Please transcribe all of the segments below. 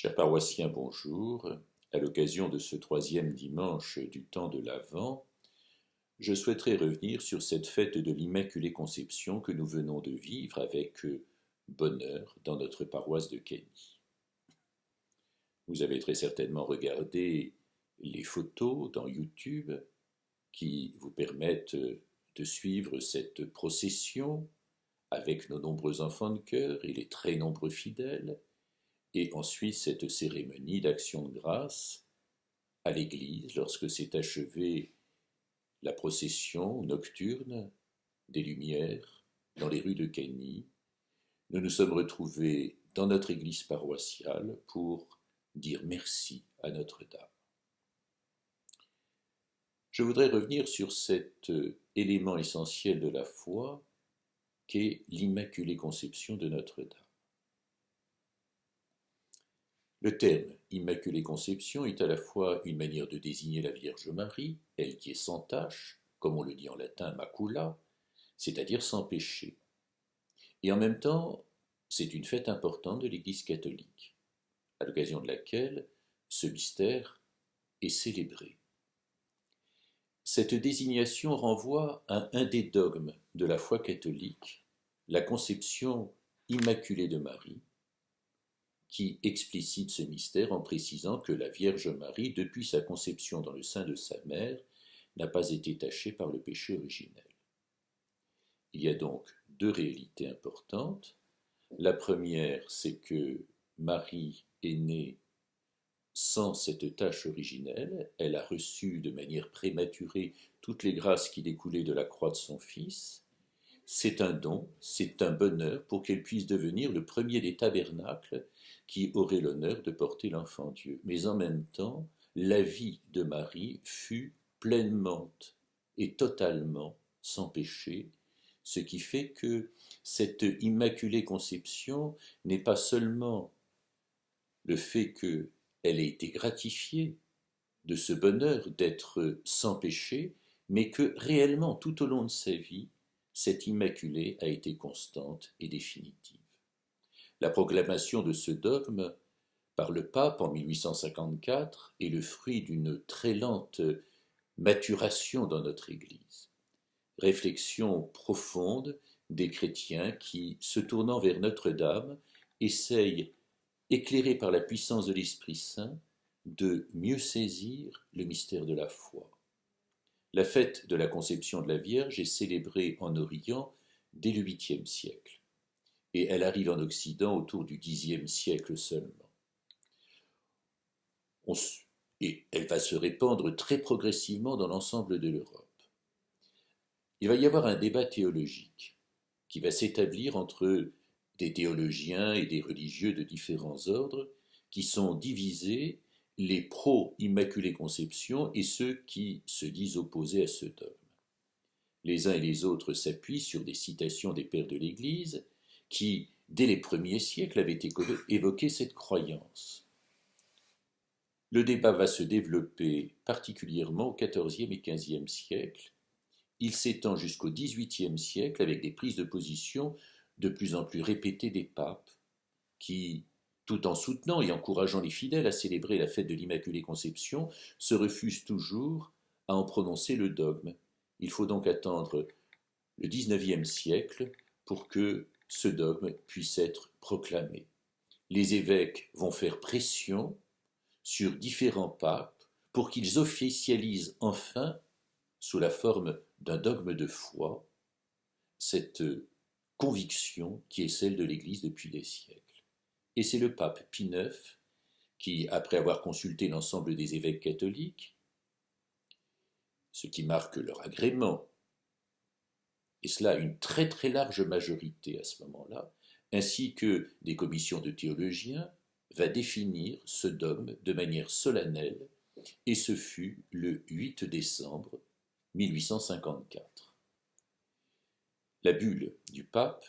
Chers paroissiens, bonjour. À l'occasion de ce troisième dimanche du temps de l'Avent, je souhaiterais revenir sur cette fête de l'Immaculée Conception que nous venons de vivre avec bonheur dans notre paroisse de Cany. Vous avez très certainement regardé les photos dans YouTube qui vous permettent de suivre cette procession avec nos nombreux enfants de chœur et les très nombreux fidèles, et ensuite cette cérémonie d'action de grâce à l'église lorsque s'est achevée la procession nocturne des Lumières dans les rues de Cany. Nous nous sommes retrouvés dans notre église paroissiale pour dire merci à Notre-Dame. Je voudrais revenir sur cet élément essentiel de la foi qu'est l'Immaculée Conception de Notre-Dame. Le terme Immaculée Conception est à la fois une manière de désigner la Vierge Marie, elle qui est sans tache, comme on le dit en latin macula, c'est-à-dire sans péché. Et en même temps, c'est une fête importante de l'Église catholique, à l'occasion de laquelle ce mystère est célébré. Cette désignation renvoie à un des dogmes de la foi catholique, la conception immaculée de Marie, qui explicite ce mystère en précisant que la Vierge Marie, depuis sa conception dans le sein de sa mère, n'a pas été tachée par le péché originel. Il y a donc deux réalités importantes. La première, c'est que Marie est née sans cette tâche originelle, elle a reçu de manière prématurée toutes les grâces qui découlaient de la croix de son Fils. C'est un don, c'est un bonheur pour qu'elle puisse devenir le premier des tabernacles qui aurait l'honneur de porter l'enfant Dieu. Mais en même temps, la vie de Marie fut pleinement et totalement sans péché, ce qui fait que cette immaculée conception n'est pas seulement le fait qu'elle ait été gratifiée de ce bonheur d'être sans péché, mais que réellement, tout au long de sa vie, cette Immaculée a été constante et définitive. La proclamation de ce dogme par le pape en 1854 est le fruit d'une très lente maturation dans notre Église. Réflexion profonde des chrétiens qui, se tournant vers Notre-Dame, essayent, éclairés par la puissance de l'Esprit Saint, de mieux saisir le mystère de la foi. La fête de la conception de la Vierge est célébrée en Orient dès le 8e siècle, et elle arrive en Occident autour du 10e siècle seulement. Et elle va se répandre très progressivement dans l'ensemble de l'Europe. Il va y avoir un débat théologique qui va s'établir entre des théologiens et des religieux de différents ordres qui sont divisés, les pro-Immaculée Conception et ceux qui se disent opposés à ce dogme. Les uns et les autres s'appuient sur des citations des pères de l'Église qui, dès les premiers siècles, avaient évoqué cette croyance. Le débat va se développer particulièrement au XIVe et XVe siècle. Il s'étend jusqu'au XVIIIe siècle avec des prises de position de plus en plus répétées des papes qui, tout en soutenant et encourageant les fidèles à célébrer la fête de l'Immaculée Conception, se refusent toujours à en prononcer le dogme. Il faut donc attendre le XIXe siècle pour que ce dogme puisse être proclamé. Les évêques vont faire pression sur différents papes pour qu'ils officialisent enfin, sous la forme d'un dogme de foi, cette conviction qui est celle de l'Église depuis des siècles. Et c'est le pape Pie IX qui, après avoir consulté l'ensemble des évêques catholiques, ce qui marque leur agrément, et cela à une très très large majorité à ce moment-là, ainsi que des commissions de théologiens, va définir ce dogme de manière solennelle, et ce fut le 8 décembre 1854. La bulle du pape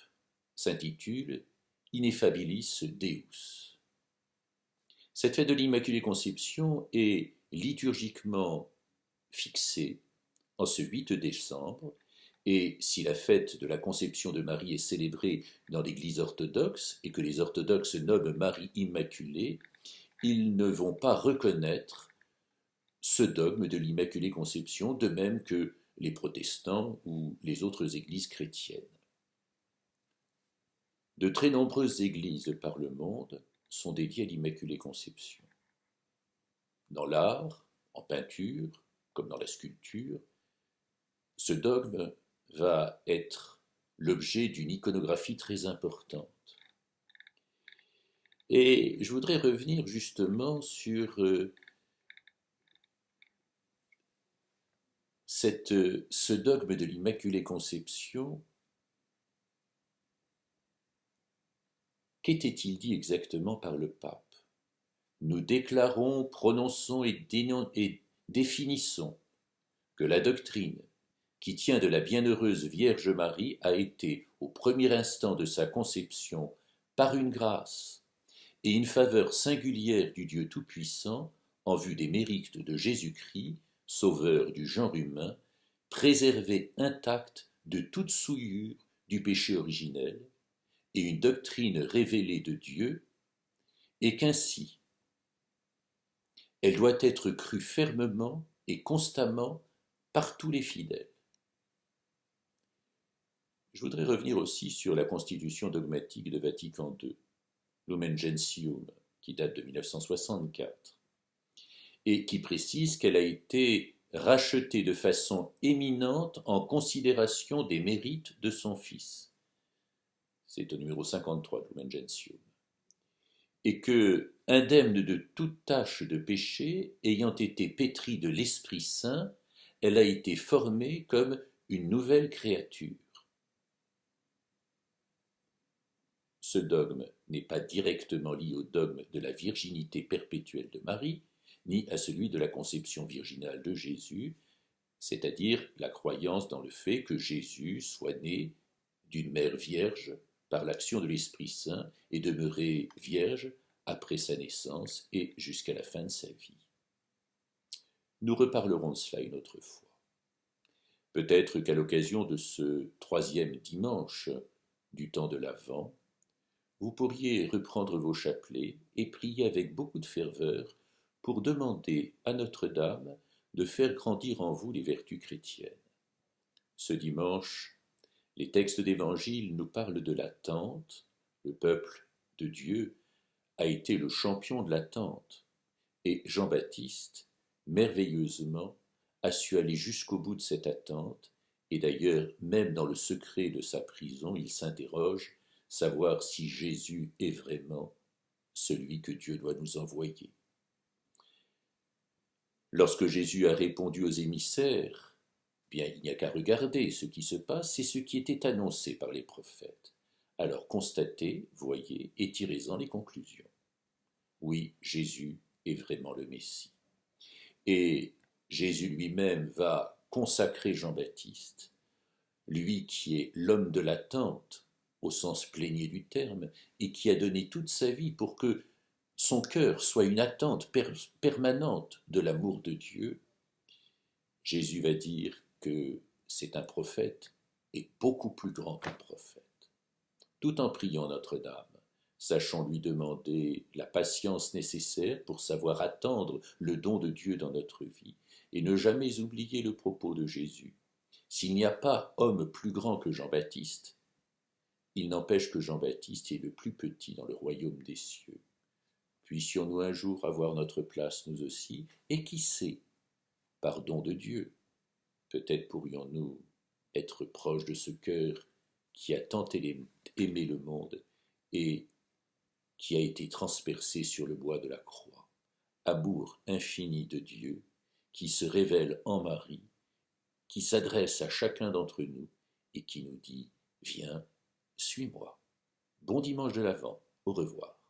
s'intitule Ineffabilis Deus. Cette fête de l'Immaculée Conception est liturgiquement fixée en ce 8 décembre, et si la fête de la Conception de Marie est célébrée dans l'Église orthodoxe et que les orthodoxes nomment Marie Immaculée, ils ne vont pas reconnaître ce dogme de l'Immaculée Conception, de même que les protestants ou les autres églises chrétiennes. De très nombreuses églises de par le monde sont dédiées à l'Immaculée Conception. Dans l'art, en peinture, comme dans la sculpture, ce dogme va être l'objet d'une iconographie très importante. Et je voudrais revenir justement sur ce dogme de l'Immaculée Conception. Qu'était-il dit exactement par le pape? Nous déclarons, prononçons et définissons que la doctrine qui tient de la bienheureuse Vierge Marie a été, au premier instant de sa conception, par une grâce et une faveur singulière du Dieu Tout-Puissant, en vue des mérites de Jésus-Christ, sauveur du genre humain, préservée intacte de toute souillure du péché originel, et une doctrine révélée de Dieu, et qu'ainsi elle doit être crue fermement et constamment par tous les fidèles. Je voudrais revenir aussi sur la constitution dogmatique de Vatican II, Lumen Gentium, qui date de 1964, et qui précise qu'elle a été rachetée de façon éminente en considération des mérites de son Fils. C'est au numéro 53 de Lumen Gentium. Et que, indemne de toute tâche de péché, ayant été pétrie de l'Esprit Saint, elle a été formée comme une nouvelle créature. Ce dogme n'est pas directement lié au dogme de la virginité perpétuelle de Marie, ni à celui de la conception virginale de Jésus, c'est-à-dire la croyance dans le fait que Jésus soit né d'une mère vierge par l'action de l'Esprit Saint et demeuré vierge après sa naissance et jusqu'à la fin de sa vie. Nous reparlerons de cela une autre fois. Peut-être qu'à l'occasion de ce 3e dimanche du temps de l'Avent, vous pourriez reprendre vos chapelets et prier avec beaucoup de ferveur pour demander à Notre-Dame de faire grandir en vous les vertus chrétiennes. Ce dimanche, les textes d'Évangile nous parlent de l'attente. Le peuple de Dieu a été le champion de l'attente, et Jean-Baptiste, merveilleusement, a su aller jusqu'au bout de cette attente, et d'ailleurs, même dans le secret de sa prison, il s'interroge, savoir si Jésus est vraiment celui que Dieu doit nous envoyer. Lorsque Jésus a répondu aux émissaires, bien il n'y a qu'à regarder ce qui se passe, c'est ce qui était annoncé par les prophètes. Alors constatez, voyez et tirez-en les conclusions. Oui, Jésus est vraiment le Messie. Et Jésus lui-même va consacrer Jean-Baptiste, lui qui est l'homme de l'attente, au sens plénier du terme, et qui a donné toute sa vie pour que son cœur soit une attente permanente de l'amour de Dieu. Jésus va dire que c'est un prophète et beaucoup plus grand qu'un prophète. Tout en priant Notre-Dame, sachons lui demander la patience nécessaire pour savoir attendre le don de Dieu dans notre vie et ne jamais oublier le propos de Jésus. S'il n'y a pas homme plus grand que Jean-Baptiste, il n'empêche que Jean-Baptiste est le plus petit dans le royaume des cieux. Puissions-nous un jour avoir notre place nous aussi, et qui sait, par don de Dieu, peut-être pourrions-nous être proches de ce cœur qui a tant aimé le monde et qui a été transpercé sur le bois de la croix. Amour infini de Dieu qui se révèle en Marie, qui s'adresse à chacun d'entre nous et qui nous dit « Viens, suis-moi ». Bon dimanche de l'Avent, au revoir.